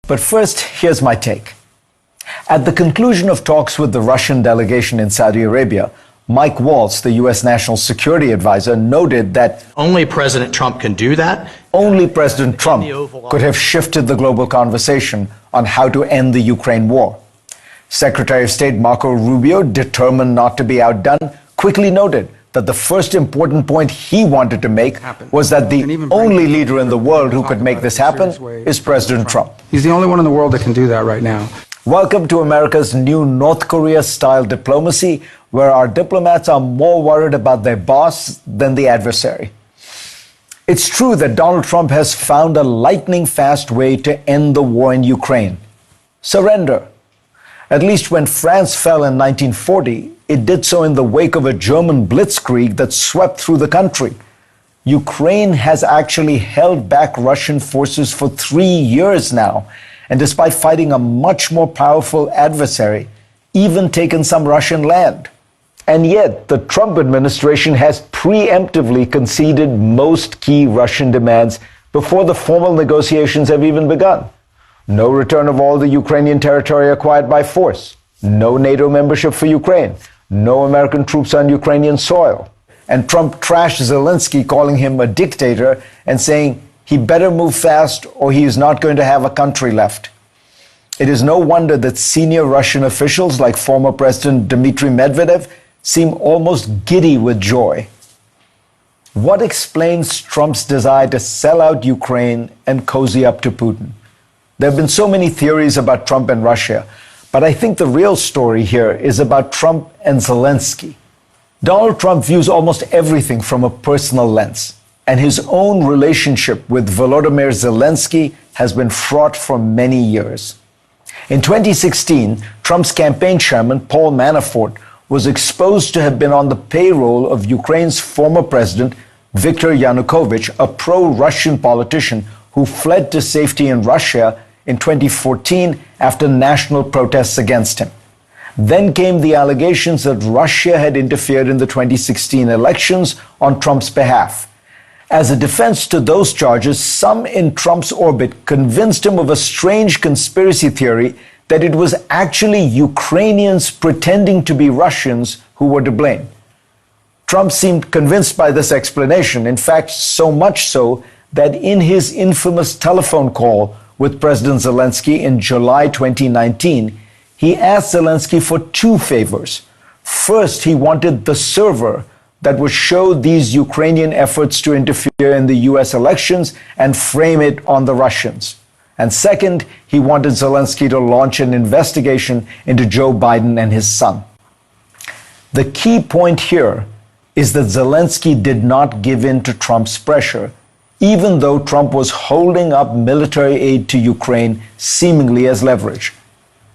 But first, here's my take. At the conclusion of talks with the Russian delegation in Saudi Arabia, Mike Waltz, the U.S. National Security Advisor, noted that only President Trump can do that. Only President Trump could have shifted the global conversation on how to end the Ukraine war. Secretary of State Marco Rubio, determined not to be outdone, quickly noted that the first important point he wanted to make was that the only leader in the world who could make this happen is President Trump. He's the only one in the world that can do that right now. Welcome to America's new North Korea-style diplomacy, where our diplomats are more worried about their boss than the adversary. It's true that Donald Trump has found a lightning-fast way to end the war in Ukraine. Surrender. At least when France fell in 1940, it did so in the wake of a German blitzkrieg that swept through the country. Ukraine has actually held back Russian forces for 3 years now, and despite fighting a much more powerful adversary, even taken some Russian land. And yet, the Trump administration has preemptively conceded most key Russian demands before the formal negotiations have even begun. No return of all the Ukrainian territory acquired by force. No NATO membership for Ukraine. No American troops on Ukrainian soil. And Trump trashed Zelensky, calling him a dictator and saying he better move fast or he is not going to have a country left. It is no wonder that senior Russian officials like former President Dmitry Medvedev seem almost giddy with joy. What explains Trump's desire to sell out Ukraine and cozy up to Putin? There have been so many theories about Trump and Russia, but I think the real story here is about Trump and Zelensky. Donald Trump views almost everything from a personal lens, and his own relationship with Volodymyr Zelensky has been fraught for many years. In 2016, Trump's campaign chairman, Paul Manafort, was exposed to have been on the payroll of Ukraine's former president, Viktor Yanukovych, a pro-Russian politician who fled to safety in Russia in 2014 after national protests against him. Then came the allegations that Russia had interfered in the 2016 elections on Trump's behalf. As a defense to those charges, some in Trump's orbit convinced him of a strange conspiracy theory that it was actually Ukrainians pretending to be Russians who were to blame. Trump seemed convinced by this explanation, in fact, so much so that in his infamous telephone call with President Zelensky in July 2019, he asked Zelensky for two favors. First, he wanted the server that would show these Ukrainian efforts to interfere in the US elections and frame it on the Russians. And second, he wanted Zelensky to launch an investigation into Joe Biden and his son. The key point here is that Zelensky did not give in to Trump's pressure, even though Trump was holding up military aid to Ukraine seemingly as leverage.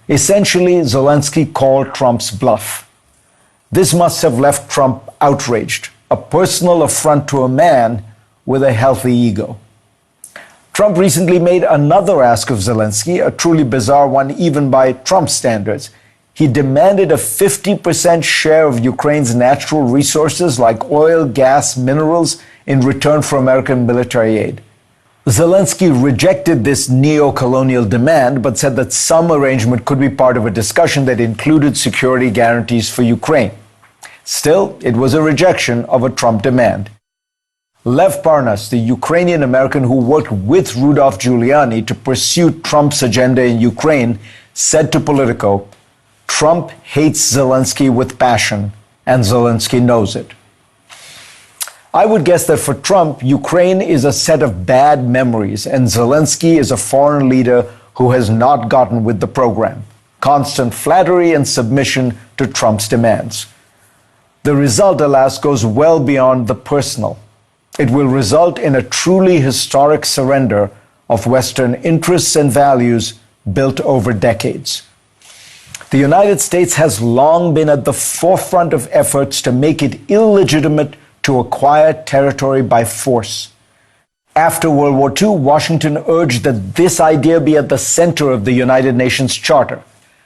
Essentially, Zelensky called Trump's bluff. This must have left Trump outraged, a personal affront to a man with a healthy ego. Trump recently made another ask of Zelensky, a truly bizarre one even by Trump's standards. He demanded a 50% share of Ukraine's natural resources like oil, gas, minerals in return for American military aid. Zelensky rejected this neo-colonial demand, but said that some arrangement could be part of a discussion that included security guarantees for Ukraine. Still, it was a rejection of a Trump demand. Lev Parnas, the Ukrainian American who worked with Rudolph Giuliani to pursue Trump's agenda in Ukraine, said to Politico, "Trump hates Zelensky with passion, and Zelensky knows it." I would guess that for Trump, Ukraine is a set of bad memories, and Zelensky is a foreign leader who has not gotten with the program. Constant flattery and submission to Trump's demands. The result, alas, goes well beyond the personal. It will result in a truly historic surrender of Western interests and values built over decades. The United States has long been at the forefront of efforts to make it illegitimate to acquire territory by force. After World War II, Washington urged that this idea be at the center of the United Nations Charter.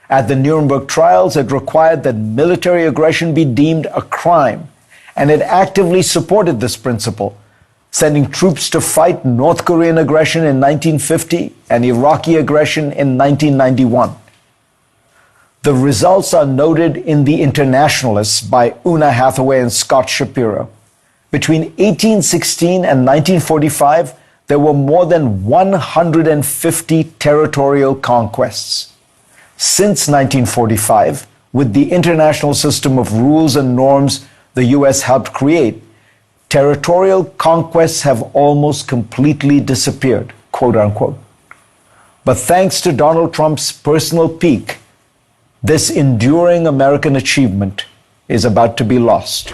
At the Nuremberg trials, it required that military aggression be deemed a crime, and it actively supported this principle. sending troops to fight North Korean aggression in 1950 and Iraqi aggression in 1991. The results are noted in The Internationalists by Una Hathaway and Scott Shapiro. Between 1816 and 1945, there were more than 150 territorial conquests. Since 1945, with the international system of rules and norms the U.S. helped create, territorial conquests have almost completely disappeared, quote unquote. But thanks to Donald Trump's personal peak, this enduring American achievement is about to be lost.